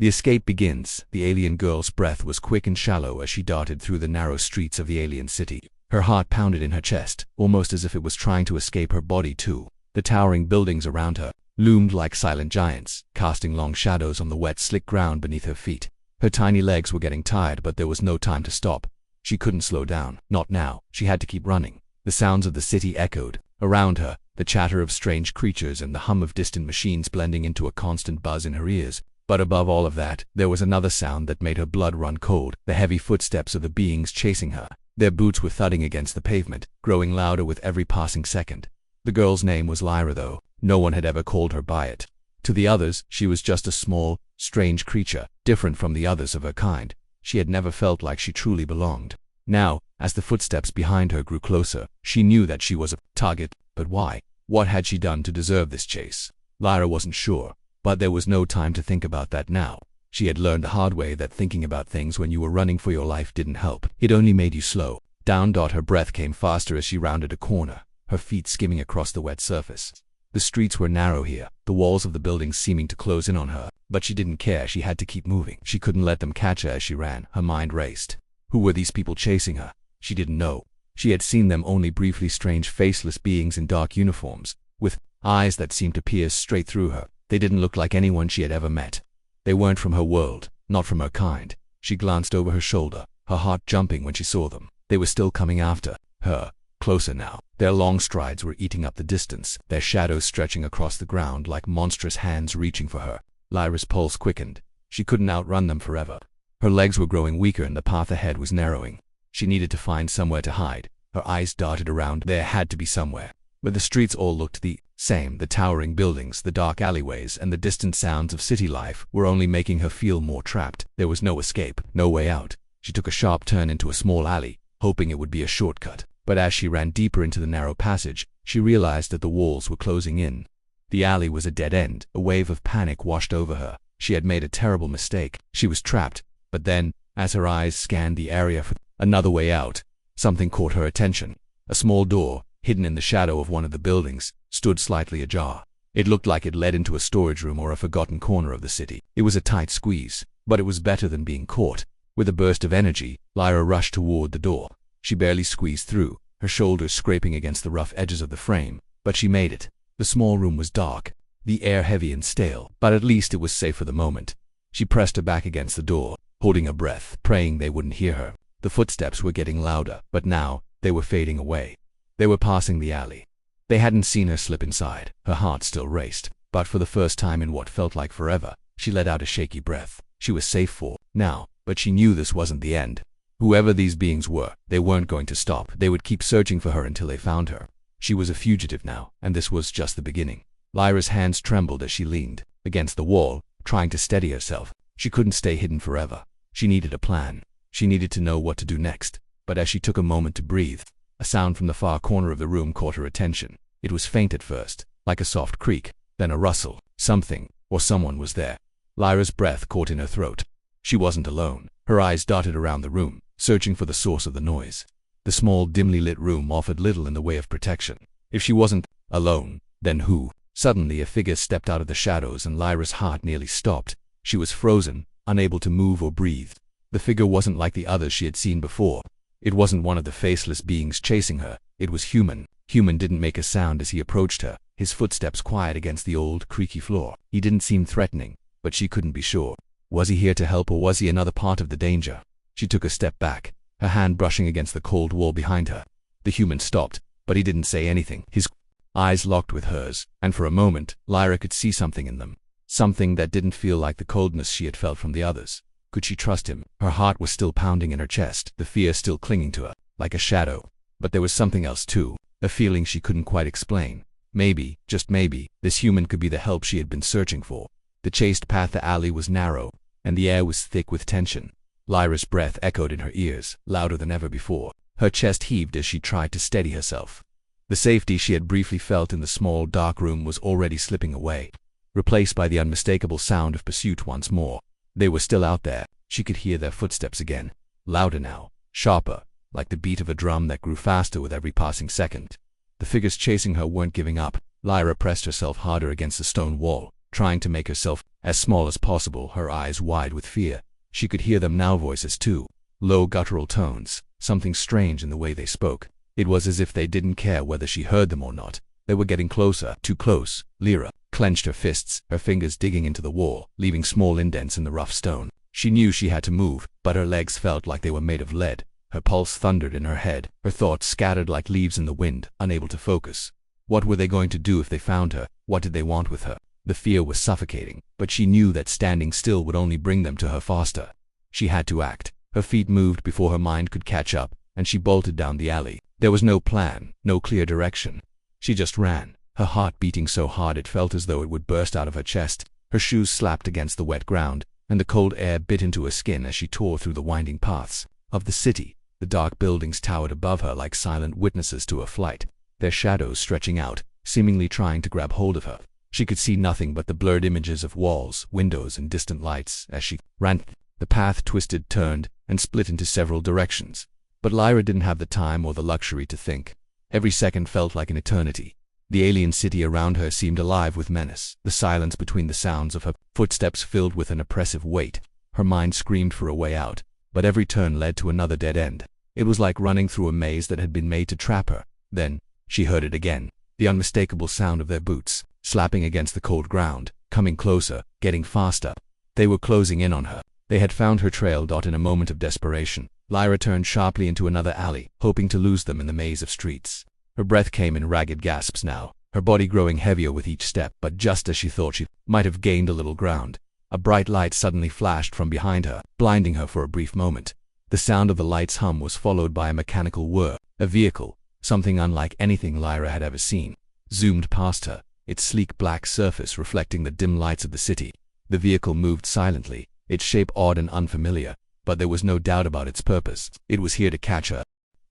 The escape begins. The alien girl's breath was quick and shallow as she darted through the narrow streets of the alien city. Her heart pounded in her chest, almost as if it was trying to escape her body too. The towering buildings around her loomed like silent giants, casting long shadows on the wet, slick ground beneath her feet. Her tiny legs were getting tired, but there was no time to stop. She couldn't slow down. Not now. She had to keep running. The sounds of the city echoed around her, the chatter of strange creatures and the hum of distant machines blending into a constant buzz in her ears. But above all of that, there was another sound that made her blood run cold, the heavy footsteps of the beings chasing her. Their boots were thudding against the pavement, growing louder with every passing second. The girl's name was Lyra, though no one had ever called her by it. To the others, she was just a small, strange creature, different from the others of her kind. She had never felt like she truly belonged. Now, as the footsteps behind her grew closer, she knew that she was a target. But why? What had she done to deserve this chase? Lyra wasn't sure, but there was no time to think about that now. She had learned the hard way that thinking about things when you were running for your life didn't help. It only made you slow down. Her breath came faster as she rounded a corner, her feet skimming across the wet surface. The streets were narrow here, the walls of the buildings seeming to close in on her, but she didn't care. She had to keep moving. She couldn't let them catch her as she ran. Her mind raced. Who were these people chasing her? She didn't know. She had seen them only briefly, strange faceless beings in dark uniforms, with eyes that seemed to pierce straight through her. They didn't look like anyone she had ever met. They weren't from her world, not from her kind. She glanced over her shoulder, her heart jumping when she saw them. They were still coming after her, closer now. Their long strides were eating up the distance, their shadows stretching across the ground like monstrous hands reaching for her. Lyra's pulse quickened. She couldn't outrun them forever. Her legs were growing weaker and the path ahead was narrowing. She needed to find somewhere to hide. Her eyes darted around. There had to be somewhere. But the streets all looked the same. The towering buildings, the dark alleyways, and the distant sounds of city life were only making her feel more trapped. There was no escape, no way out. She took a sharp turn into a small alley, hoping it would be a shortcut. But as she ran deeper into the narrow passage, she realized that the walls were closing in. The alley was a dead end. A wave of panic washed over her. She had made a terrible mistake. She was trapped. But then, as her eyes scanned the area for another way out, something caught her attention. A small door, hidden in the shadow of one of the buildings, stood slightly ajar. It looked like it led into a storage room or a forgotten corner of the city. It was a tight squeeze, but it was better than being caught. With a burst of energy, Lyra rushed toward the door. She barely squeezed through, her shoulders scraping against the rough edges of the frame, but she made it. The small room was dark, the air heavy and stale, but at least it was safe for the moment. She pressed her back against the door, holding her breath, praying they wouldn't hear her. The footsteps were getting louder, but now they were fading away. They were passing the alley. They hadn't seen her slip inside. Her heart still raced, but for the first time in what felt like forever, she let out a shaky breath. She was safe for now, but she knew this wasn't the end. Whoever these beings were, they weren't going to stop. They would keep searching for her until they found her. She was a fugitive now, and this was just the beginning. Lyra's hands trembled as she leaned against the wall, trying to steady herself. She couldn't stay hidden forever. She needed a plan. She needed to know what to do next. But as she took a moment to breathe, a sound from the far corner of the room caught her attention. It was faint at first, like a soft creak, then a rustle. Something, or someone was there. Lyra's breath caught in her throat. She wasn't alone. Her eyes darted around the room, searching for the source of the noise. The small, dimly lit room offered little in the way of protection. If she wasn't alone, then who? Suddenly a figure stepped out of the shadows and Lyra's heart nearly stopped. She was frozen, unable to move or breathe. The figure wasn't like the others she had seen before. It wasn't one of the faceless beings chasing her. It was human. Human didn't make a sound as he approached her, his footsteps quiet against the old, creaky floor. He didn't seem threatening, but she couldn't be sure. Was he here to help or was he another part of the danger? She took a step back, her hand brushing against the cold wall behind her. The human stopped, but he didn't say anything. His eyes locked with hers, and for a moment, Lyra could see something in them. Something that didn't feel like the coldness she had felt from the others. Could she trust him? Her heart was still pounding in her chest, the fear still clinging to her, like a shadow. But there was something else too, a feeling she couldn't quite explain. Maybe, just maybe, this human could be the help she had been searching for. The chased path to alley was narrow, and the air was thick with tension. Lyra's breath echoed in her ears, louder than ever before. Her chest heaved as she tried to steady herself. The safety she had briefly felt in the small, dark room was already slipping away, replaced by the unmistakable sound of pursuit once more. They were still out there. She could hear their footsteps again, louder now, sharper, like the beat of a drum that grew faster with every passing second. The figures chasing her weren't giving up. Lyra pressed herself harder against the stone wall, trying to make herself as small as possible, her eyes wide with fear. She could hear them now, voices too. Low guttural tones, something strange in the way they spoke. It was as if they didn't care whether she heard them or not. They were getting closer, too close. Lyra clenched her fists, her fingers digging into the wall, leaving small indents in the rough stone. She knew she had to move, but her legs felt like they were made of lead. Her pulse thundered in her head, her thoughts scattered like leaves in the wind, unable to focus. What were they going to do if they found her? What did they want with her? The fear was suffocating, but she knew that standing still would only bring them to her faster. She had to act. Her feet moved before her mind could catch up, and she bolted down the alley. There was no plan, no clear direction. She just ran, her heart beating so hard it felt as though it would burst out of her chest. Her shoes slapped against the wet ground, and the cold air bit into her skin as she tore through the winding paths of the city. The dark buildings towered above her like silent witnesses to her flight, their shadows stretching out, seemingly trying to grab hold of her. She could see nothing but the blurred images of walls, windows, and distant lights as she ran. The path twisted, turned, and split into several directions. But Lyra didn't have the time or the luxury to think. Every second felt like an eternity. The alien city around her seemed alive with menace, the silence between the sounds of her footsteps filled with an oppressive weight. Her mind screamed for a way out, but every turn led to another dead end. It was like running through a maze that had been made to trap her. Then, she heard it again, the unmistakable sound of their boots, slapping against the cold ground, coming closer, getting faster. They were closing in on her. They had found her trail. In a moment of desperation, Lyra turned sharply into another alley, hoping to lose them in the maze of streets. Her breath came in ragged gasps now, her body growing heavier with each step. But just as she thought she might have gained a little ground, a bright light suddenly flashed from behind her, blinding her for a brief moment. The sound of the light's hum was followed by a mechanical whir. A vehicle, something unlike anything Lyra had ever seen, zoomed past her, its sleek black surface reflecting the dim lights of the city. The vehicle moved silently, its shape odd and unfamiliar, but there was no doubt about its purpose. It was here to catch her.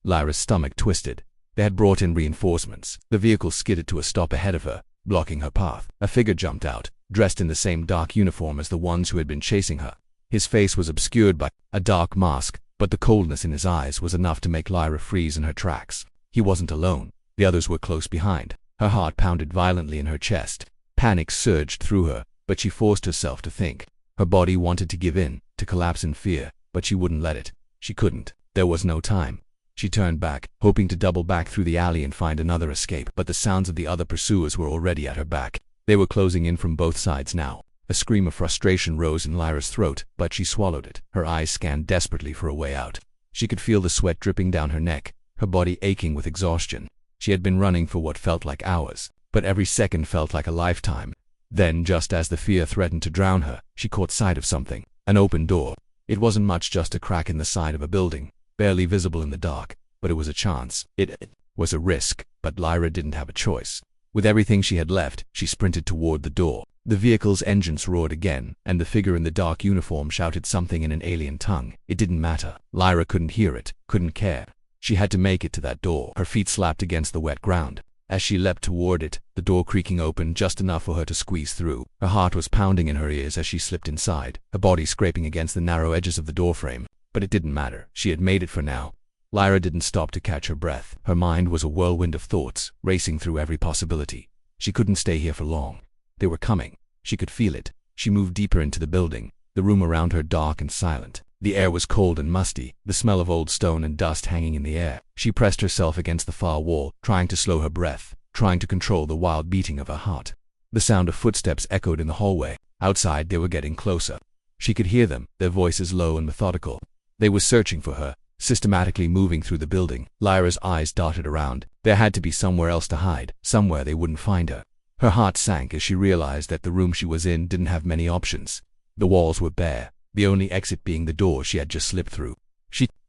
Lyra's stomach twisted. They had brought in reinforcements. The vehicle skidded to a stop ahead of her, blocking her path. A figure jumped out, dressed in the same dark uniform as the ones who had been chasing her. His face was obscured by a dark mask, but the coldness in his eyes was enough to make Lyra freeze in her tracks. He wasn't alone. The others were close behind. Her heart pounded violently in her chest. Panic surged through her, but she forced herself to think. Her body wanted to give in, to collapse in fear, but she wouldn't let it. She couldn't. There was no time. She turned back, hoping to double back through the alley and find another escape, but the sounds of the other pursuers were already at her back. They were closing in from both sides now. A scream of frustration rose in Lyra's throat, but she swallowed it. Her eyes scanned desperately for a way out. She could feel the sweat dripping down her neck, her body aching with exhaustion. She had been running for what felt like hours, but every second felt like a lifetime. Then, just as the fear threatened to drown her, she caught sight of something. An open door. It wasn't much, just a crack in the side of a building, barely visible in the dark, but it was a chance. It was a risk, but Lyra didn't have a choice. With everything she had left, she sprinted toward the door. The vehicle's engines roared again, and the figure in the dark uniform shouted something in an alien tongue. It didn't matter. Lyra couldn't hear it, couldn't care. She had to make it to that door. Her feet slapped against the wet ground. As she leapt toward it, the door creaking open just enough for her to squeeze through. Her heart was pounding in her ears as she slipped inside, her body scraping against the narrow edges of the doorframe. But it didn't matter. She had made it for now. Lyra didn't stop to catch her breath. Her mind was a whirlwind of thoughts, racing through every possibility. She couldn't stay here for long. They were coming. She could feel it. She moved deeper into the building, the room around her dark and silent. The air was cold and musty, the smell of old stone and dust hanging in the air. She pressed herself against the far wall, trying to slow her breath, trying to control the wild beating of her heart. The sound of footsteps echoed in the hallway. Outside, they were getting closer. She could hear them, their voices low and methodical. They were searching for her, systematically moving through the building. Lyra's eyes darted around. There had to be somewhere else to hide, somewhere they wouldn't find her. Her heart sank as she realized that the room she was in didn't have many options. The walls were bare, the only exit being the door she had just slipped through.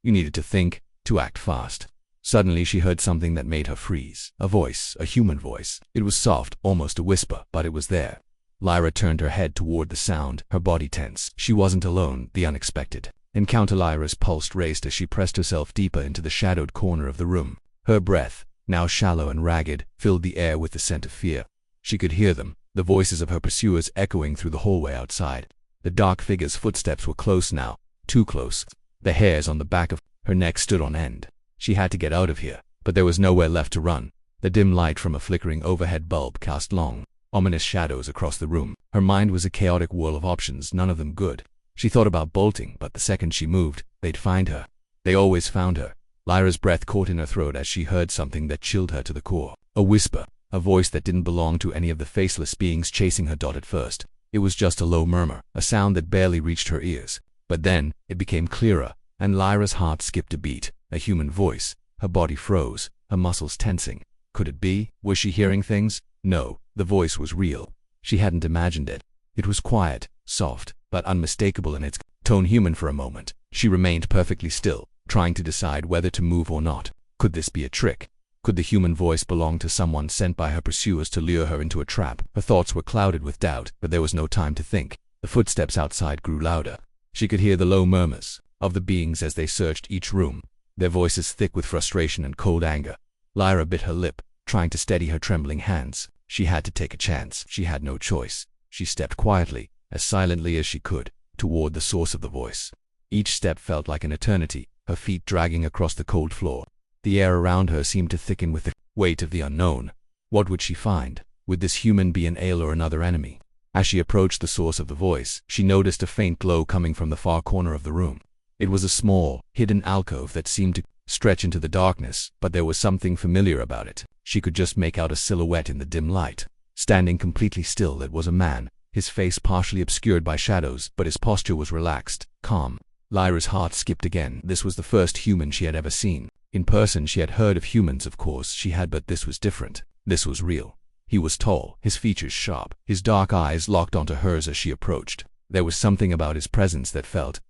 You needed to think, to act fast. Suddenly she heard something that made her freeze. A voice, a human voice. It was soft, almost a whisper, but it was there. Lyra turned her head toward the sound, her body tense. She wasn't alone. The unexpected encounter. Lyra's pulse raced as she pressed herself deeper into the shadowed corner of the room. Her breath, now shallow and ragged, filled the air with the scent of fear. She could hear them, the voices of her pursuers echoing through the hallway outside. The dark figure's footsteps were close now, too close. The hairs on the back of her neck stood on end. She had to get out of here, but there was nowhere left to run. The dim light from a flickering overhead bulb cast long, ominous shadows across the room. Her mind was a chaotic whirl of options, none of them good. She thought about bolting, but the second she moved, they'd find her. They always found her. Lyra's breath caught in her throat as she heard something that chilled her to the core. A whisper, a voice that didn't belong to any of the faceless beings chasing her at first. It was just a low murmur, a sound that barely reached her ears. But then, it became clearer, and Lyra's heart skipped a beat. A human voice. Her body froze, her muscles tensing. Could it be? Was she hearing things? No, the voice was real. She hadn't imagined it. It was quiet, soft, but unmistakable in its tone. Human. For a moment, she remained perfectly still, trying to decide whether to move or not. Could this be a trick? Could the human voice belong to someone sent by her pursuers to lure her into a trap? Her thoughts were clouded with doubt, but there was no time to think. The footsteps outside grew louder. She could hear the low murmurs of the beings as they searched each room, their voices thick with frustration and cold anger. Lyra bit her lip, trying to steady her trembling hands. She had to take a chance. She had no choice. She stepped quietly, as silently as she could, toward the source of the voice. Each step felt like an eternity, her feet dragging across the cold floor. The air around her seemed to thicken with the weight of the unknown. What would she find? Would this human be an ale or another enemy? As she approached the source of the voice, she noticed a faint glow coming from the far corner of the room. It was a small, hidden alcove that seemed to stretch into the darkness, but there was something familiar about it. She could just make out a silhouette in the dim light. Standing completely still, it was a man, his face partially obscured by shadows, but his posture was relaxed, calm. Lyra's heart skipped again. This was the first human she had ever seen. In person, she had heard of humans, of course she had, but this was different. This was real. He was tall, his features sharp, his dark eyes locked onto hers as she approached. There was something about his presence that felt ...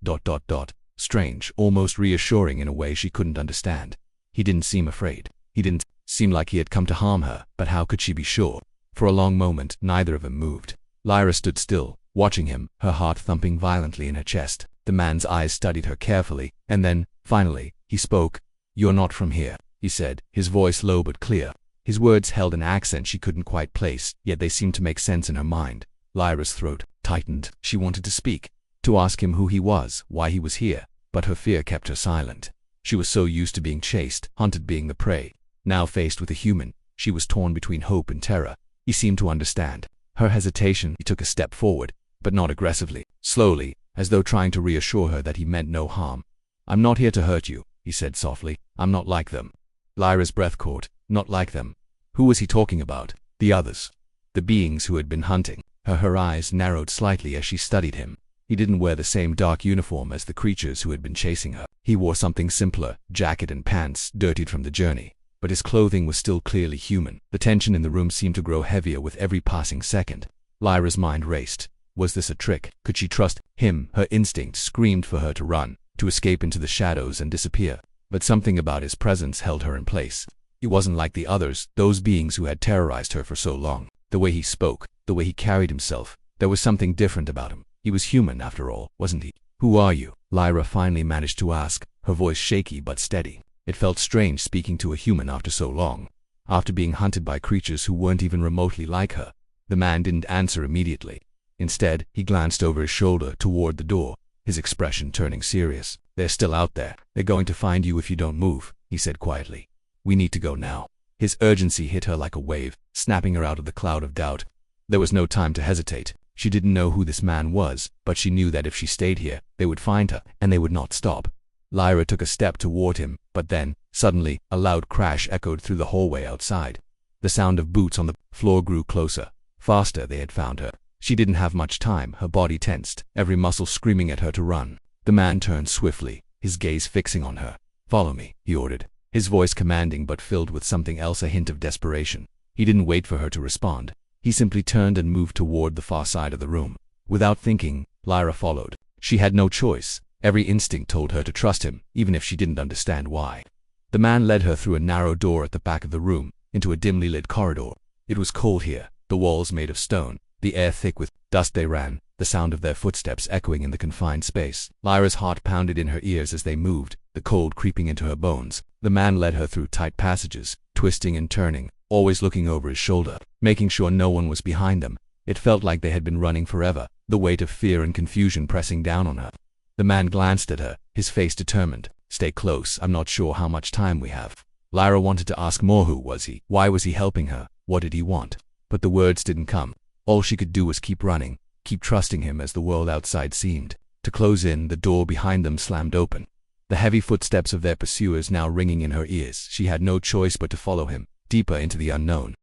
strange, almost reassuring in a way she couldn't understand. He didn't seem afraid. He didn't seem like he had come to harm her, but how could she be sure? For a long moment, neither of them moved. Lyra stood still, watching him, her heart thumping violently in her chest. The man's eyes studied her carefully, and then, finally, he spoke. "You're not from here," he said, his voice low but clear. His words held an accent she couldn't quite place, yet they seemed to make sense in her mind. Lyra's throat tightened. She wanted to speak, to ask him who he was, why he was here, but her fear kept her silent. She was so used to being chased, hunted, being the prey. Now faced with a human, she was torn between hope and terror. He seemed to understand her hesitation. He took a step forward, but not aggressively, slowly, as though trying to reassure her that he meant no harm. "I'm not here to hurt you," he said softly. "I'm not like them." Lyra's breath caught. Not like them. Who was he talking about? The others. The beings who had been hunting. Her eyes narrowed slightly as she studied him. He didn't wear the same dark uniform as the creatures who had been chasing her. He wore something simpler, jacket and pants, dirtied from the journey. But his clothing was still clearly human. The tension in the room seemed to grow heavier with every passing second. Lyra's mind raced. Was this a trick? Could she trust him? Her instinct screamed for her to run, to escape into the shadows and disappear. But something about his presence held her in place. He wasn't like the others, those beings who had terrorized her for so long. The way he spoke, the way he carried himself, there was something different about him. He was human after all, wasn't he? "Who are you?" Lyra finally managed to ask, her voice shaky but steady. It felt strange speaking to a human after so long. After being hunted by creatures who weren't even remotely like her. The man didn't answer immediately. Instead, he glanced over his shoulder toward the door, his expression turning serious. "They're still out there. They're going to find you if you don't move," he said quietly. "We need to go now." His urgency hit her like a wave, snapping her out of the cloud of doubt. There was no time to hesitate. She didn't know who this man was, but she knew that if she stayed here, they would find her, and they would not stop. Lyra took a step toward him, but then, suddenly, a loud crash echoed through the hallway outside. The sound of boots on the floor grew closer. Faster, they had found her. She didn't have much time, her body tensed, every muscle screaming at her to run. The man turned swiftly, his gaze fixing on her. "Follow me," he ordered, his voice commanding but filled with something else, a hint of desperation. He didn't wait for her to respond. He simply turned and moved toward the far side of the room. Without thinking, Lyra followed. She had no choice. Every instinct told her to trust him, even if she didn't understand why. The man led her through a narrow door at the back of the room, into a dimly lit corridor. It was cold here, the walls made of stone, the air thick with dust. They ran, the sound of their footsteps echoing in the confined space. Lyra's heart pounded in her ears as they moved, the cold creeping into her bones. The man led her through tight passages, twisting and turning, always looking over his shoulder, making sure no one was behind them. It felt like they had been running forever, the weight of fear and confusion pressing down on her. The man glanced at her, his face determined. "Stay close, I'm not sure how much time we have." Lyra wanted to ask more. Who was he? Why was he helping her? What did he want? but the words didn't come. All she could do was keep running, keep trusting him as the world outside seemed to close in. The door behind them slammed open, the heavy footsteps of their pursuers now ringing in her ears. She had no choice but to follow him, deeper into the unknown.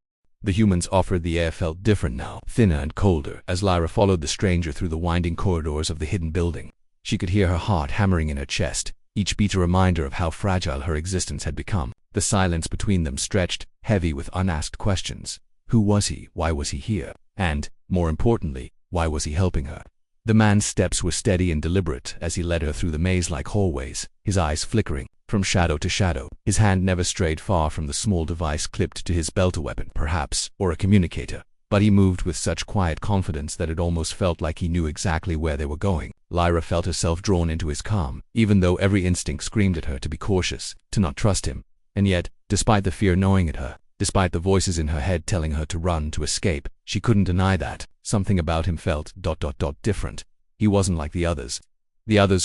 The humans offered. The air felt different now, thinner and colder, as Lyra followed the stranger through the winding corridors of the hidden building. She could hear her heart hammering in her chest, each beat a reminder of how fragile her existence had become. The silence between them stretched, heavy with unasked questions. Who was he? Why was he here? And, more importantly, why was he helping her? The man's steps were steady and deliberate as he led her through the maze-like hallways, his eyes flickering from shadow to shadow. His hand never strayed far from the small device clipped to his belt, a weapon, perhaps, or a communicator. But he moved with such quiet confidence that it almost felt like he knew exactly where they were going. Lyra felt herself drawn into his calm, even though every instinct screamed at her to be cautious, to not trust him. And yet, despite the fear gnawing at her, despite the voices in her head telling her to run, to escape, she couldn't deny that something about him felt different. He wasn't like the others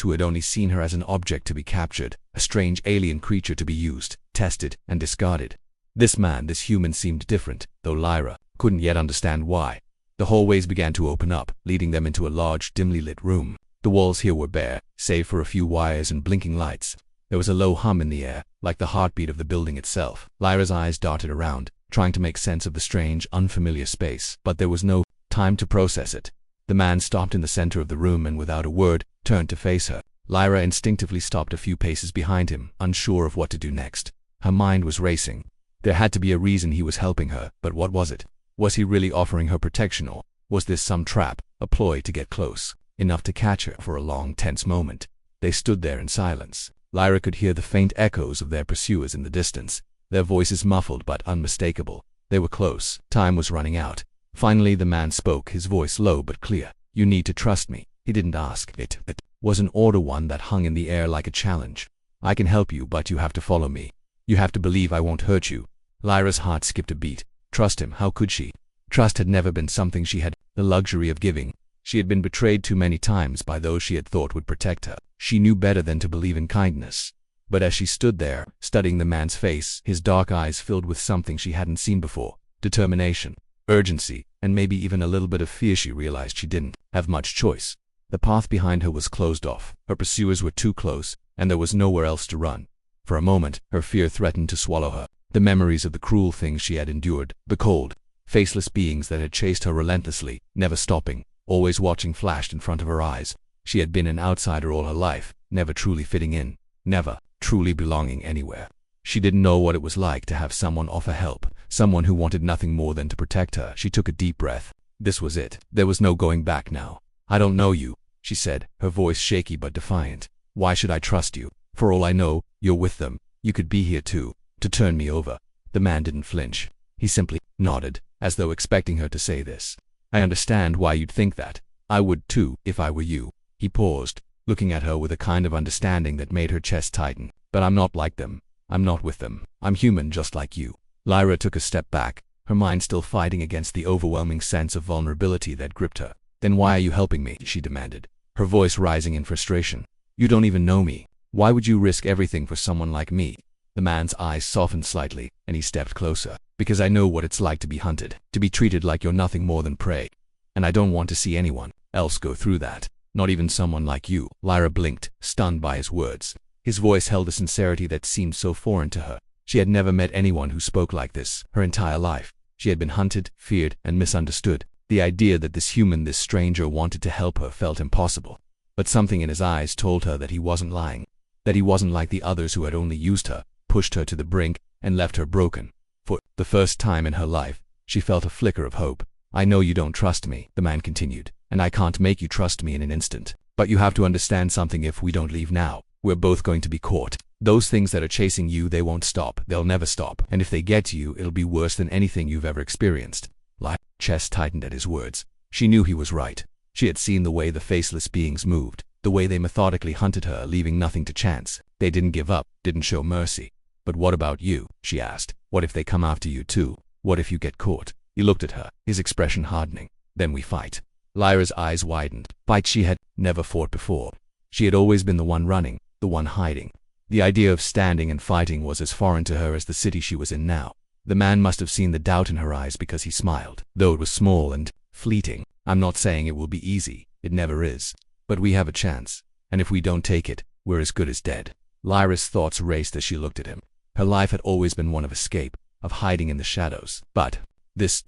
who had only seen her as an object to be captured, a strange alien creature to be used, tested, and discarded. This man, this human, seemed different, though Lyra couldn't yet understand why. The hallways began to open up, leading them into a large, dimly lit room. The walls here were bare, save for a few wires and blinking lights. There was a low hum in the air, like the heartbeat of the building itself. Lyra's eyes darted around, trying to make sense of the strange, unfamiliar space, but there was no time to process it. The man stopped in the center of the room and, without a word, turned to face her. Lyra instinctively stopped a few paces behind him, unsure of what to do next. Her mind was racing. There had to be a reason he was helping her, but what was it? Was he really offering her protection, or was this some trap, a ploy to get close enough to catch her? For a long, tense moment, they stood there in silence. Lyra could hear the faint echoes of their pursuers in the distance, their voices muffled but unmistakable. They were close. Time was running out. Finally the man spoke, his voice low but clear. You need to trust me. He didn't ask. It was an order, one that hung in the air like a challenge. I can help you, but you have to follow me. You have to believe I won't hurt you. Lyra's heart skipped a beat. Trust him? How could she? Trust had never been something she had the luxury of giving. She had been betrayed too many times by those she had thought would protect her. She knew better than to believe in kindness. But as she stood there, studying the man's face, his dark eyes filled with something she hadn't seen before, determination, urgency, and maybe even a little bit of fear, she realized she didn't have much choice. The path behind her was closed off. Her pursuers were too close, and there was nowhere else to run. For a moment, her fear threatened to swallow her. The memories of the cruel things she had endured, the cold, faceless beings that had chased her relentlessly, never stopping, always watching, flashed in front of her eyes. She had been an outsider all her life, never truly fitting in, never truly belonging anywhere. She didn't know what it was like to have someone offer help, someone who wanted nothing more than to protect her. She took a deep breath. This was it. There was no going back now. I don't know you, she said, her voice shaky but defiant. Why should I trust you? For all I know, you're with them. You could be here too, to turn me over. The man didn't flinch. He simply nodded, as though expecting her to say this. I understand why you'd think that. I would too, if I were you. He paused, looking at her with a kind of understanding that made her chest tighten. But I'm not like them. I'm not with them. I'm human just like you. Lyra took a step back, her mind still fighting against the overwhelming sense of vulnerability that gripped her. Then why are you helping me? She demanded, her voice rising in frustration. You don't even know me. Why would you risk everything for someone like me? The man's eyes softened slightly, and he stepped closer. Because I know what it's like to be hunted, to be treated like you're nothing more than prey. And I don't want to see anyone else go through that. Not even someone like you. Lyra blinked, stunned by his words. His voice held a sincerity that seemed so foreign to her. She had never met anyone who spoke like this her entire life. She had been hunted, feared, and misunderstood. The idea that this human, this stranger, wanted to help her felt impossible. But something in his eyes told her that he wasn't lying. That he wasn't like the others who had only used her, pushed her to the brink, and left her broken. For the first time in her life, she felt a flicker of hope. I know you don't trust me, the man continued, and I can't make you trust me in an instant. But you have to understand something. If we don't leave now, we're both going to be caught. Those things that are chasing you, they won't stop. They'll never stop. And if they get to you, it'll be worse than anything you've ever experienced. Lyra's chest tightened at his words. She knew he was right. She had seen the way the faceless beings moved, the way they methodically hunted her, leaving nothing to chance. They didn't give up, didn't show mercy. But what about you? She asked. What if they come after you too? What if you get caught? He looked at her, his expression hardening. Then we fight. Lyra's eyes widened. Fight? She had never fought before. She had always been the one running, the one hiding. The idea of standing and fighting was as foreign to her as the city she was in now. The man must have seen the doubt in her eyes because he smiled, though it was small and fleeting. I'm not saying it will be easy, it never is. But we have a chance, and if we don't take it, we're as good as dead. Lyra's thoughts raced as she looked at him. Her life had always been one of escape, of hiding in the shadows. But this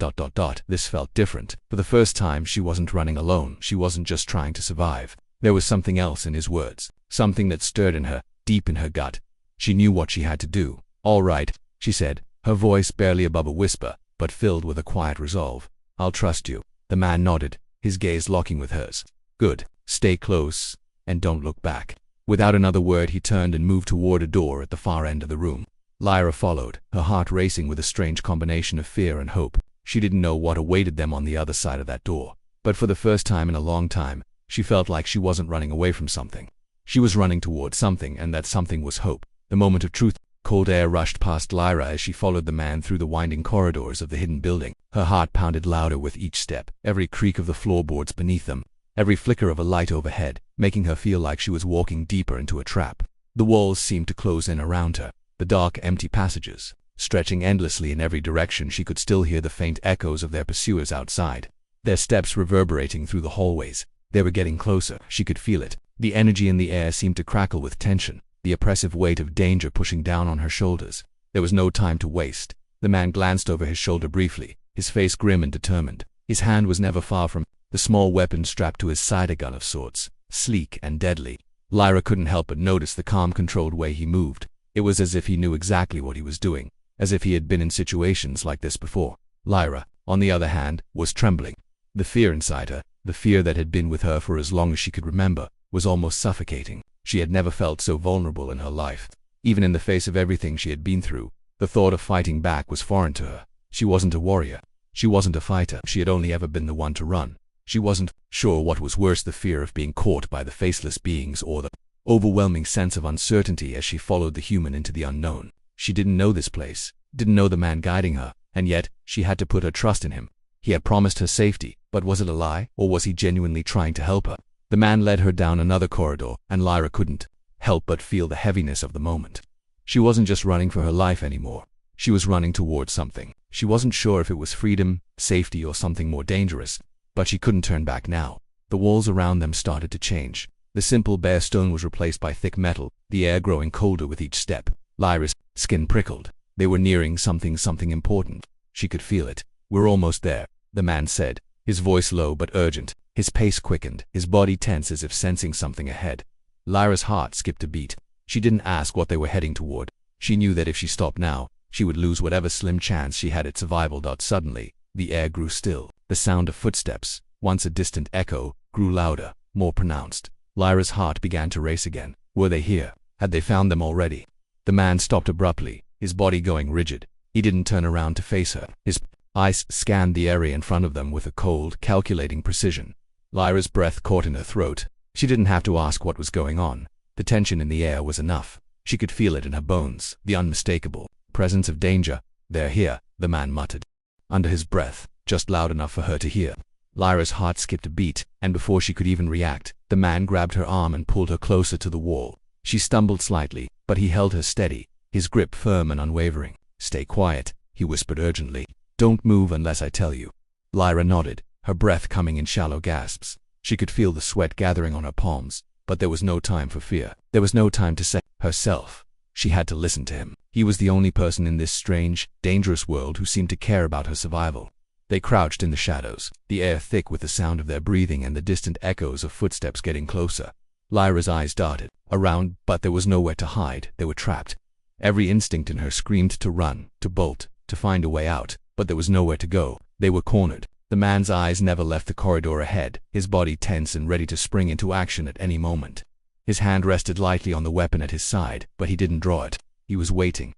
felt different. For the first time, she wasn't running alone. She wasn't just trying to survive. There was something else in his words, something that stirred in her, deep in her gut. She knew what she had to do. All right, she said, her voice barely above a whisper, but filled with a quiet resolve. I'll trust you. The man nodded, his gaze locking with hers. Good. Stay close, and don't look back. Without another word, he turned and moved toward a door at the far end of the room. Lyra followed, her heart racing with a strange combination of fear and hope. She didn't know what awaited them on the other side of that door. But for the first time in a long time, she felt like she wasn't running away from something. She was running toward something, and that something was hope. The moment of truth. Cold air rushed past Lyra as she followed the man through the winding corridors of the hidden building. Her heart pounded louder with each step, every creak of the floorboards beneath them, every flicker of a light overhead, making her feel like she was walking deeper into a trap. The walls seemed to close in around her, the dark, empty passages, stretching endlessly in every direction. She could still hear the faint echoes of their pursuers outside, their steps reverberating through the hallways. They were getting closer. She could feel it. The energy in the air seemed to crackle with tension, the oppressive weight of danger pushing down on her shoulders. There was no time to waste. The man glanced over his shoulder briefly, his face grim and determined. His hand was never far from the small weapon strapped to his side, a gun of sorts, sleek and deadly. Lyra couldn't help but notice the calm, controlled way he moved. It was as if he knew exactly what he was doing, as if he had been in situations like this before. Lyra, on the other hand, was trembling. The fear inside her, the fear that had been with her for as long as she could remember, was almost suffocating. She had never felt so vulnerable in her life. Even in the face of everything she had been through, the thought of fighting back was foreign to her. She wasn't a warrior. She wasn't a fighter. She had only ever been the one to run. She wasn't sure what was worse, the fear of being caught by the faceless beings or the overwhelming sense of uncertainty as she followed the human into the unknown. She didn't know this place, didn't know the man guiding her, and yet she had to put her trust in him. He had promised her safety, but was it a lie, or was he genuinely trying to help her? The man led her down another corridor, and Lyra couldn't help but feel the heaviness of the moment. She wasn't just running for her life anymore. She was running towards something. She wasn't sure if it was freedom, safety, or something more dangerous, but she couldn't turn back now. The walls around them started to change. The simple bare stone was replaced by thick metal, the air growing colder with each step. Lyra's skin prickled. They were nearing something important. She could feel it. We're almost there, the man said, his voice low but urgent. His pace quickened, his body tense as if sensing something ahead. Lyra's heart skipped a beat. She didn't ask what they were heading toward. She knew that if she stopped now, she would lose whatever slim chance she had at survival. Suddenly, the air grew still. The sound of footsteps, once a distant echo, grew louder, more pronounced. Lyra's heart began to race again. Were they here? Had they found them already? The man stopped abruptly, his body going rigid. He didn't turn around to face her. His eyes scanned the area in front of them with a cold, calculating precision. Lyra's breath caught in her throat. She didn't have to ask what was going on. The tension in the air was enough. She could feel it in her bones, the unmistakable presence of danger. They're here, the man muttered under his breath, just loud enough for her to hear. Lyra's heart skipped a beat, and before she could even react, the man grabbed her arm and pulled her closer to the wall. She stumbled slightly, but he held her steady, his grip firm and unwavering. Stay quiet, he whispered urgently. Don't move unless I tell you. Lyra nodded, her breath coming in shallow gasps. She could feel the sweat gathering on her palms, but there was no time for fear. There was no time to save herself. She had to listen to him. He was the only person in this strange, dangerous world who seemed to care about her survival. They crouched in the shadows, the air thick with the sound of their breathing and the distant echoes of footsteps getting closer. Lyra's eyes darted around, but there was nowhere to hide. They were trapped. Every instinct in her screamed to run, to bolt, to find a way out, but there was nowhere to go. They were cornered. The man's eyes never left the corridor ahead, his body tense and ready to spring into action at any moment. His hand rested lightly on the weapon at his side, but he didn't draw it. He was waiting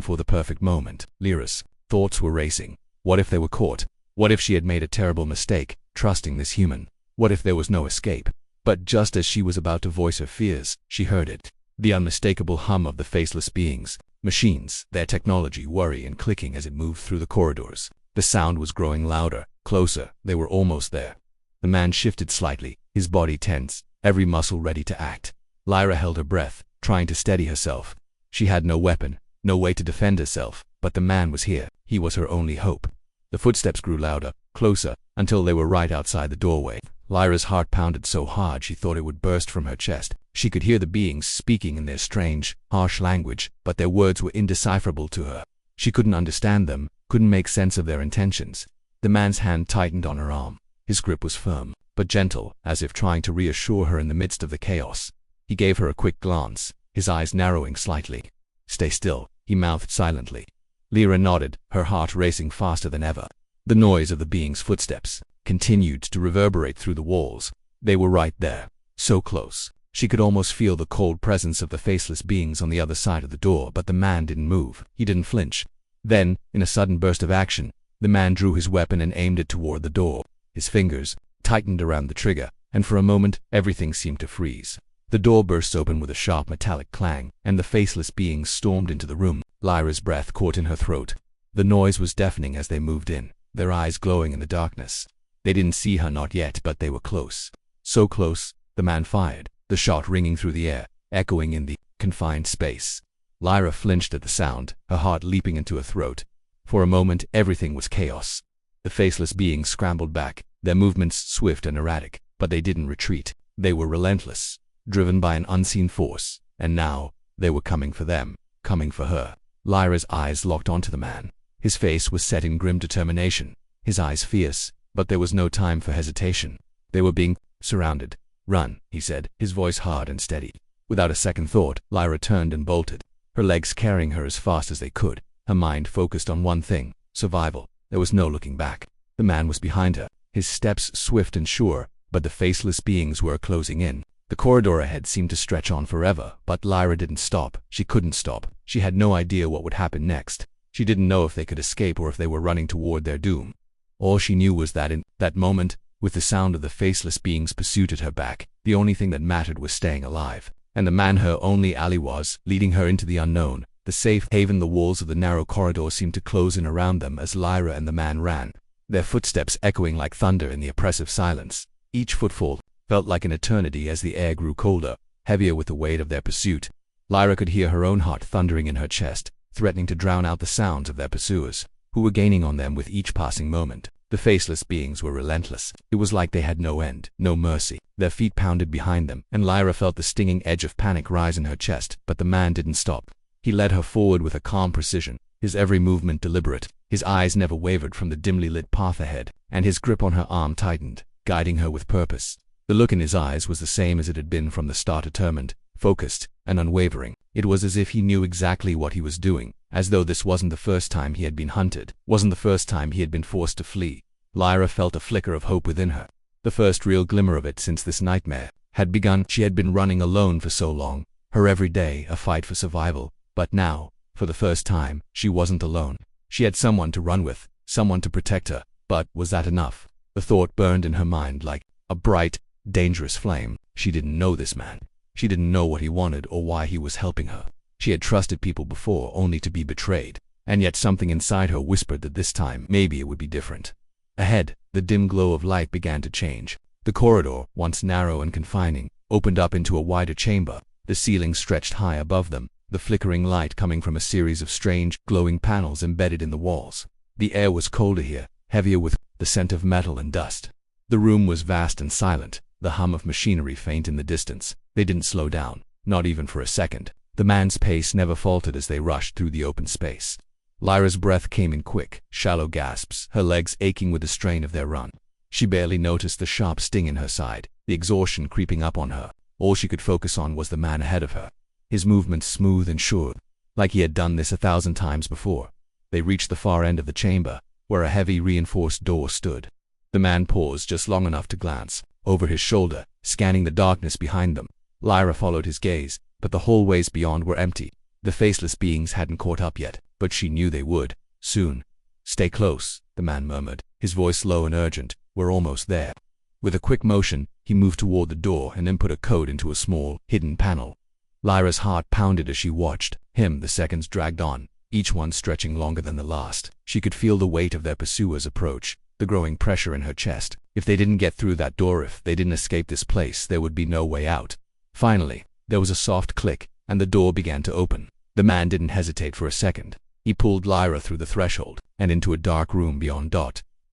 for the perfect moment. Lyra's thoughts were racing. What if they were caught? What if she had made a terrible mistake, trusting this human? What if there was no escape? But just as she was about to voice her fears, she heard it. The unmistakable hum of the faceless beings, machines, their technology whirring and clicking as it moved through the corridors. The sound was growing louder, closer. They were almost there. The man shifted slightly, his body tense, every muscle ready to act. Lyra held her breath, trying to steady herself. She had no weapon, no way to defend herself, but the man was here. He was her only hope. The footsteps grew louder, closer, until they were right outside the doorway. Lyra's heart pounded so hard she thought it would burst from her chest. She could hear the beings speaking in their strange, harsh language, but their words were indecipherable to her. She couldn't understand them, couldn't make sense of their intentions. The man's hand tightened on her arm. His grip was firm, but gentle, as if trying to reassure her in the midst of the chaos. He gave her a quick glance, his eyes narrowing slightly. "Stay still," he mouthed silently. Lyra nodded, her heart racing faster than ever. The noise of the being's footsteps continued to reverberate through the walls. They were right there, so close. She could almost feel the cold presence of the faceless beings on the other side of the door, but the man didn't move. He didn't flinch. Then, in a sudden burst of action, the man drew his weapon and aimed it toward the door. His fingers tightened around the trigger, and for a moment, everything seemed to freeze. The door burst open with a sharp metallic clang, and the faceless beings stormed into the room. Lyra's breath caught in her throat. The noise was deafening as they moved in, their eyes glowing in the darkness. They didn't see her, not yet, but they were close. So close, the man fired, the shot ringing through the air, echoing in the confined space. Lyra flinched at the sound, her heart leaping into her throat. For a moment, everything was chaos. The faceless beings scrambled back, their movements swift and erratic, but they didn't retreat. They were relentless, driven by an unseen force, and now, they were coming for them, coming for her. Lyra's eyes locked onto the man. His face was set in grim determination, his eyes fierce, but there was no time for hesitation. They were being surrounded. "Run," he said, his voice hard and steady. Without a second thought, Lyra turned and bolted, her legs carrying her as fast as they could, her mind focused on one thing: survival. There was no looking back. The man was behind her, his steps swift and sure, but the faceless beings were closing in. The corridor ahead seemed to stretch on forever, but Lyra didn't stop. She couldn't stop. She had no idea what would happen next. She didn't know if they could escape or if they were running toward their doom. All she knew was that in that moment, with the sound of the faceless beings' pursuit at her back, the only thing that mattered was staying alive. And the man her only ally was, leading her into the unknown, the safe haven. The walls of the narrow corridor seemed to close in around them as Lyra and the man ran, their footsteps echoing like thunder in the oppressive silence. Each footfall felt like an eternity as the air grew colder, heavier with the weight of their pursuit. Lyra could hear her own heart thundering in her chest, threatening to drown out the sounds of their pursuers, who were gaining on them with each passing moment. The faceless beings were relentless. It was like they had no end, no mercy. Their feet pounded behind them, and Lyra felt the stinging edge of panic rise in her chest, but the man didn't stop. He led her forward with a calm precision, his every movement deliberate. His eyes never wavered from the dimly lit path ahead, and his grip on her arm tightened, guiding her with purpose. The look in his eyes was the same as it had been from the start: determined, focused, and unwavering. It was as if he knew exactly what he was doing, as though this wasn't the first time he had been hunted, wasn't the first time he had been forced to flee. Lyra felt a flicker of hope within her. The first real glimmer of it since this nightmare had begun. She had been running alone for so long, her every day a fight for survival, but now, for the first time, she wasn't alone. She had someone to run with, someone to protect her, but was that enough? The thought burned in her mind like a bright, dangerous flame. She didn't know this man. She didn't know what he wanted or why he was helping her. She had trusted people before, only to be betrayed, and yet something inside her whispered that this time, maybe it would be different. Ahead, the dim glow of light began to change. The corridor, once narrow and confining, opened up into a wider chamber. The ceiling stretched high above them, the flickering light coming from a series of strange, glowing panels embedded in the walls. The air was colder here, heavier with the scent of metal and dust. The room was vast and silent, the hum of machinery faint in the distance. They didn't slow down, not even for a second. The man's pace never faltered as they rushed through the open space. Lyra's breath came in quick, shallow gasps, her legs aching with the strain of their run. She barely noticed the sharp sting in her side, the exhaustion creeping up on her. All she could focus on was the man ahead of her, his movements smooth and sure, like he had done this 1,000 times before. They reached the far end of the chamber, where a heavy reinforced door stood. The man paused just long enough to glance over his shoulder, scanning the darkness behind them. Lyra followed his gaze, but the hallways beyond were empty. The faceless beings hadn't caught up yet, but she knew they would, soon. "Stay close," the man murmured, his voice low and urgent. "We're almost there." With a quick motion, he moved toward the door and input a code into a small, hidden panel. Lyra's heart pounded as she watched him. The seconds dragged on, each one stretching longer than the last. She could feel the weight of their pursuers approach, the growing pressure in her chest. If they didn't get through that door, if they didn't escape this place, there would be no way out. Finally, there was a soft click, and the door began to open. The man didn't hesitate for a second. He pulled Lyra through the threshold and into a dark room beyond.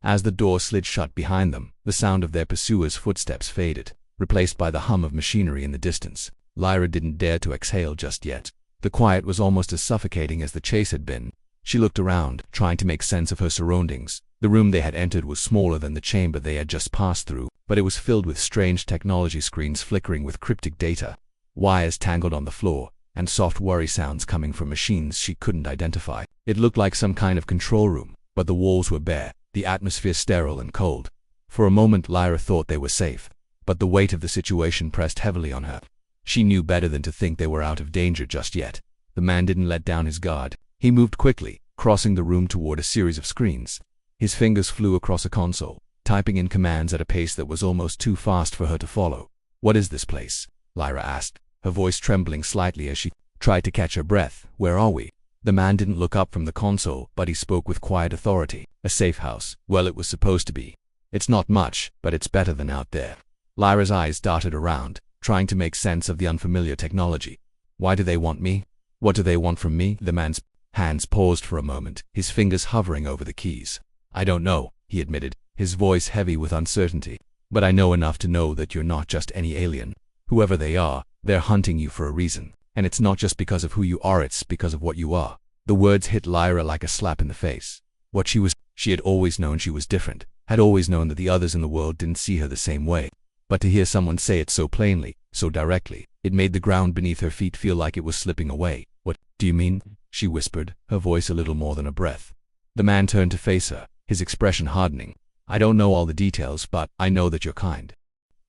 As the door slid shut behind them, the sound of their pursuers' footsteps faded, replaced by the hum of machinery in the distance. Lyra didn't dare to exhale just yet. The quiet was almost as suffocating as the chase had been. She looked around, trying to make sense of her surroundings. The room they had entered was smaller than the chamber they had just passed through, but it was filled with strange technology screens flickering with cryptic data, wires tangled on the floor, and soft worry sounds coming from machines she couldn't identify. It looked like some kind of control room, but the walls were bare, the atmosphere sterile and cold. For a moment Lyra thought they were safe, but the weight of the situation pressed heavily on her. She knew better than to think they were out of danger just yet. The man didn't let down his guard. He moved quickly, crossing the room toward a series of screens. His fingers flew across a console, typing in commands at a pace that was almost too fast for her to follow. "What is this place?" Lyra asked, her voice trembling slightly as she tried to catch her breath. "Where are we?" The man didn't look up from the console, but he spoke with quiet authority. "A safe house." Well, it was supposed to be. "It's not much, but it's better than out there." Lyra's eyes darted around, trying to make sense of the unfamiliar technology. "Why do they want me? What do they want from me?" The man's hands paused for a moment, his fingers hovering over the keys. "I don't know," he admitted, his voice heavy with uncertainty. "But I know enough to know that you're not just any alien. Whoever they are, they're hunting you for a reason. And it's not just because of who you are, it's because of what you are." The words hit Lyra like a slap in the face. She had always known she was different, had always known that the others in the world didn't see her the same way. But to hear someone say it so plainly, so directly, it made the ground beneath her feet feel like it was slipping away. "What do you mean?" she whispered, her voice a little more than a breath. The man turned to face her, his expression hardening. "I don't know all the details, but I know that you're kind.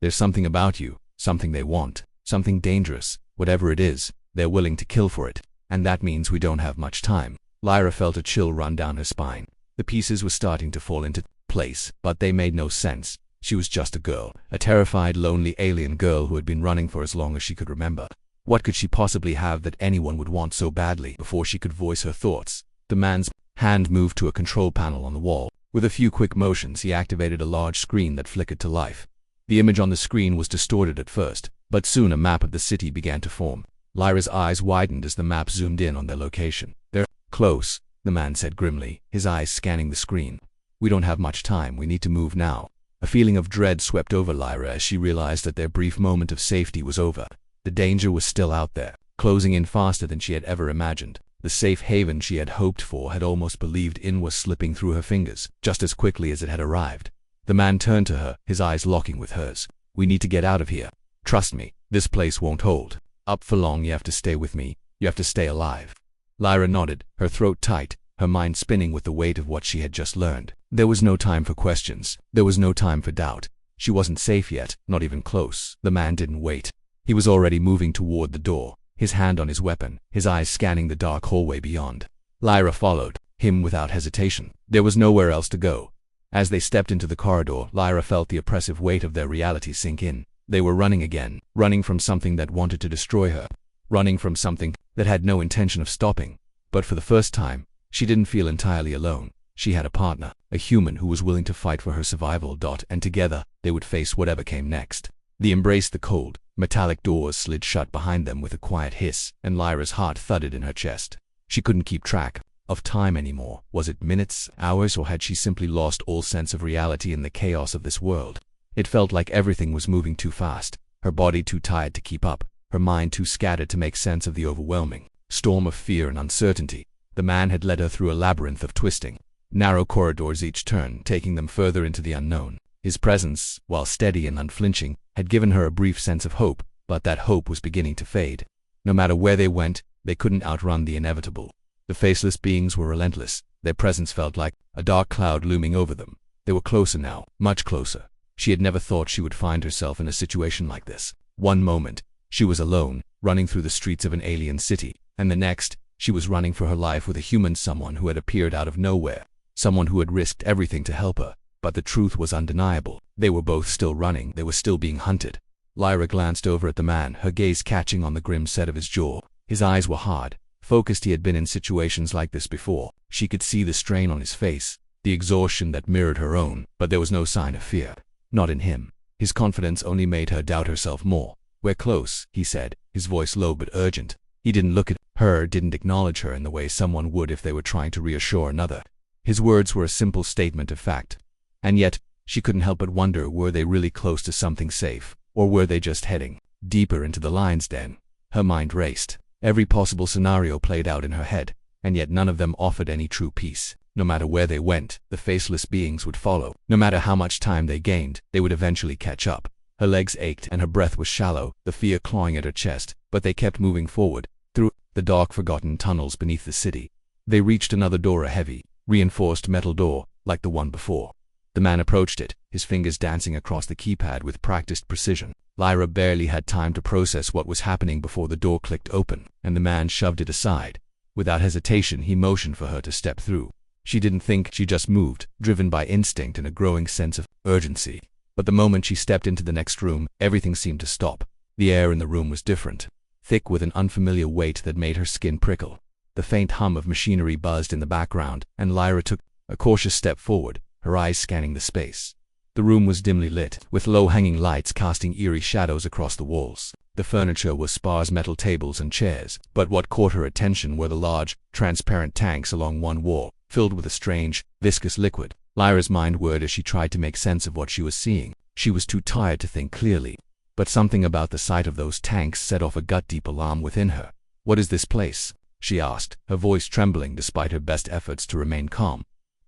There's something about you, something they want, something dangerous. Whatever it is, they're willing to kill for it. And that means we don't have much time." Lyra felt a chill run down her spine. The pieces were starting to fall into place, but they made no sense. She was just a girl, a terrified, lonely alien girl who had been running for as long as she could remember. What could she possibly have that anyone would want so badly? Before she could voice her thoughts, the man's hand moved to a control panel on the wall. With a few quick motions, he activated a large screen that flickered to life. The image on the screen was distorted at first, but soon a map of the city began to form. Lyra's eyes widened as the map zoomed in on their location. "They're close," the man said grimly, his eyes scanning the screen. "We don't have much time, we need to move now." A feeling of dread swept over Lyra as she realized that their brief moment of safety was over. The danger was still out there, closing in faster than she had ever imagined. The safe haven she had hoped for, had almost believed in, was slipping through her fingers, just as quickly as it had arrived. The man turned to her, his eyes locking with hers. "We need to get out of here. Trust me, this place won't hold. Up for long, you have to stay with me. You have to stay alive." Lyra nodded, her throat tight, her mind spinning with the weight of what she had just learned. There was no time for questions. There was no time for doubt. She wasn't safe yet, not even close. The man didn't wait. He was already moving toward the door, his hand on his weapon, his eyes scanning the dark hallway beyond. Lyra followed him without hesitation. There was nowhere else to go. As they stepped into the corridor, Lyra felt the oppressive weight of their reality sink in. They were running again, running from something that wanted to destroy her, running from something that had no intention of stopping. But for the first time, she didn't feel entirely alone. She had a partner, a human who was willing to fight for her survival. And together, they would face whatever came next. They embraced the cold, metallic doors slid shut behind them with a quiet hiss, and Lyra's heart thudded in her chest. She couldn't keep track of time anymore. Was it minutes, hours, or had she simply lost all sense of reality in the chaos of this world? It felt like everything was moving too fast, her body too tired to keep up, her mind too scattered to make sense of the overwhelming storm of fear and uncertainty. The man had led her through a labyrinth of twisting, narrow corridors, each turn taking them further into the unknown. His presence, while steady and unflinching, had given her a brief sense of hope, but that hope was beginning to fade. No matter where they went, they couldn't outrun the inevitable. The faceless beings were relentless. Their presence felt like a dark cloud looming over them. They were closer now, much closer. She had never thought she would find herself in a situation like this. One moment, she was alone, running through the streets of an alien city, and the next, she was running for her life with a human, someone who had appeared out of nowhere, someone who had risked everything to help her. But the truth was undeniable. They were both still running. They were still being hunted. Lyra glanced over at the man, her gaze catching on the grim set of his jaw. His eyes were hard, focused. He had been in situations like this before. She could see the strain on his face, the exhaustion that mirrored her own, but there was no sign of fear. Not in him. His confidence only made her doubt herself more. "We're close," he said, his voice low but urgent. He didn't look at her, didn't acknowledge her in the way someone would if they were trying to reassure another. His words were a simple statement of fact. And yet, she couldn't help but wonder, were they really close to something safe, or were they just heading deeper into the lion's den? Her mind raced. Every possible scenario played out in her head, and yet none of them offered any true peace. No matter where they went, the faceless beings would follow. No matter how much time they gained, they would eventually catch up. Her legs ached and her breath was shallow, the fear clawing at her chest, but they kept moving forward, through the dark forgotten tunnels beneath the city. They reached another door, a heavy, reinforced metal door, like the one before. The man approached it, his fingers dancing across the keypad with practiced precision. Lyra barely had time to process what was happening before the door clicked open, and the man shoved it aside. Without hesitation, he motioned for her to step through. She didn't think, she just moved, driven by instinct and a growing sense of urgency. But the moment she stepped into the next room, everything seemed to stop. The air in the room was different, thick with an unfamiliar weight that made her skin prickle. The faint hum of machinery buzzed in the background, and Lyra took a cautious step forward, her eyes scanning the space. The room was dimly lit, with low-hanging lights casting eerie shadows across the walls. The furniture was sparse metal tables and chairs, but what caught her attention were the large, transparent tanks along one wall, filled with a strange, viscous liquid. Lyra's mind whirred as she tried to make sense of what she was seeing. She was too tired to think clearly, but something about the sight of those tanks set off a gut-deep alarm within her. "What is this place?" she asked, her voice trembling despite her best efforts to remain calm.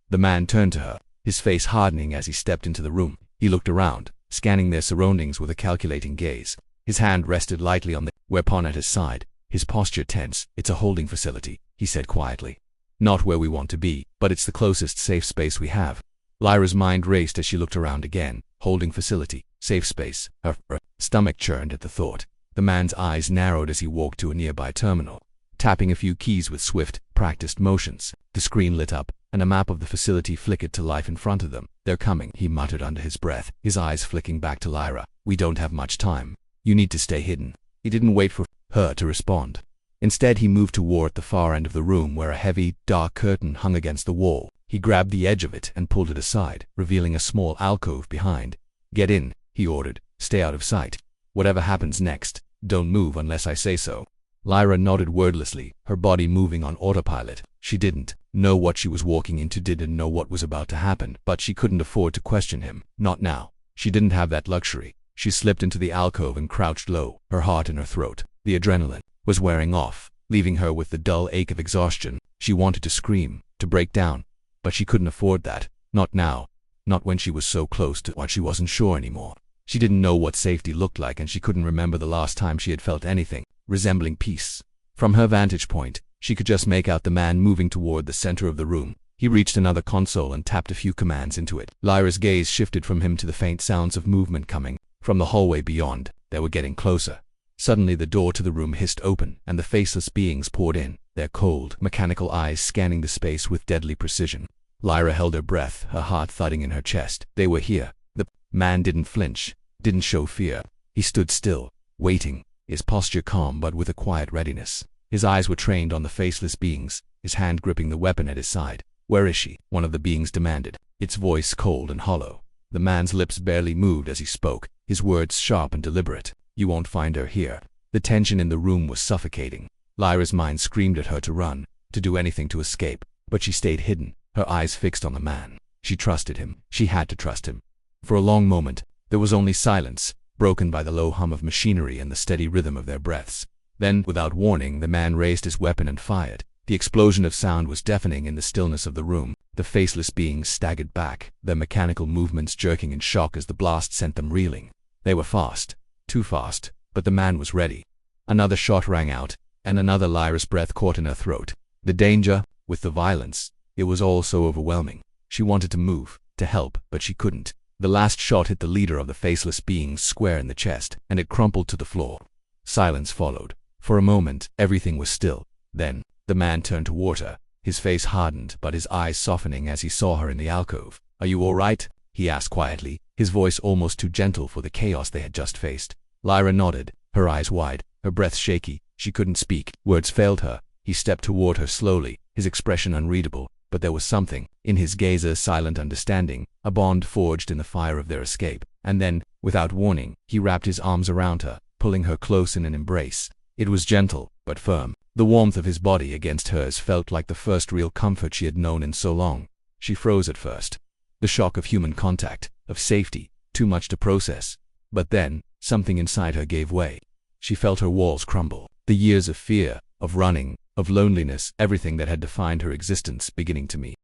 The man turned to her, his face hardening as he stepped into the room. He looked around, scanning their surroundings with a calculating gaze. His hand rested lightly on the weapon at his side, his posture tense. "It's a holding facility," he said quietly. "Not where we want to be, but it's the closest safe space we have." Lyra's mind raced as she looked around again. Holding facility, safe space. Her stomach churned at the thought. The man's eyes narrowed as he walked to a nearby terminal, tapping a few keys with swift, practiced motions. The screen lit up, and a map of the facility flickered to life in front of them. "They're coming," he muttered under his breath, his eyes flicking back to Lyra. "We don't have much time. You need to stay hidden." He didn't wait for her to respond. Instead, he moved toward the far end of the room where a heavy, dark curtain hung against the wall. He grabbed the edge of it and pulled it aside, revealing a small alcove behind. "Get in," he ordered. "Stay out of sight. Whatever happens next, don't move unless I say so." Lyra nodded wordlessly, her body moving on autopilot. She didn't know what she was walking into, didn't know what was about to happen, but she couldn't afford to question him. Not now. She didn't have that luxury. She slipped into the alcove and crouched low, her heart in her throat. The adrenaline was wearing off, leaving her with the dull ache of exhaustion. She wanted to scream, to break down, but she couldn't afford that. Not now. Not when she was so close to what she wasn't sure anymore. She didn't know what safety looked like, and she couldn't remember the last time she had felt anything resembling peace. From her vantage point, she could just make out the man moving toward the center of the room. He reached another console and tapped a few commands into it. Lyra's gaze shifted from him to the faint sounds of movement coming from the hallway beyond. They were getting closer. Suddenly the door to the room hissed open, and the faceless beings poured in, their cold, mechanical eyes scanning the space with deadly precision. Lyra held her breath, her heart thudding in her chest. They were here. The man didn't flinch, didn't show fear. He stood still, waiting, his posture calm but with a quiet readiness. His eyes were trained on the faceless beings, his hand gripping the weapon at his side. "Where is she?" one of the beings demanded, its voice cold and hollow. The man's lips barely moved as he spoke, his words sharp and deliberate. "You won't find her here." The tension in the room was suffocating. Lyra's mind screamed at her to run, to do anything to escape, but she stayed hidden, her eyes fixed on the man. She trusted him. She had to trust him. For a long moment, there was only silence, broken by the low hum of machinery and the steady rhythm of their breaths. Then, without warning, the man raised his weapon and fired. The explosion of sound was deafening in the stillness of the room. The faceless beings staggered back, their mechanical movements jerking in shock as the blast sent them reeling. They were fast, too fast, but the man was ready. Another shot rang out, and another. Lyra's breath caught in her throat. The danger, with the violence, it was all so overwhelming. She wanted to move, to help, but she couldn't. The last shot hit the leader of the faceless beings square in the chest, and it crumpled to the floor. Silence followed. For a moment, everything was still. Then, the man turned toward her, his face hardened but his eyes softening as he saw her in the alcove. "Are you all right?" he asked quietly, his voice almost too gentle for the chaos they had just faced. Lyra nodded, her eyes wide, her breath shaky. She couldn't speak. Words failed her. He stepped toward her slowly, his expression unreadable, but there was something in his gaze, a silent understanding, a bond forged in the fire of their escape. And then, without warning, he wrapped his arms around her, pulling her close in an embrace. It was gentle, but firm. The warmth of his body against hers felt like the first real comfort she had known in so long. She froze at first. The shock of human contact, of safety, too much to process. But then, something inside her gave way. She felt her walls crumble. The years of fear, of running, of loneliness, everything that had defined her existence beginning to meet.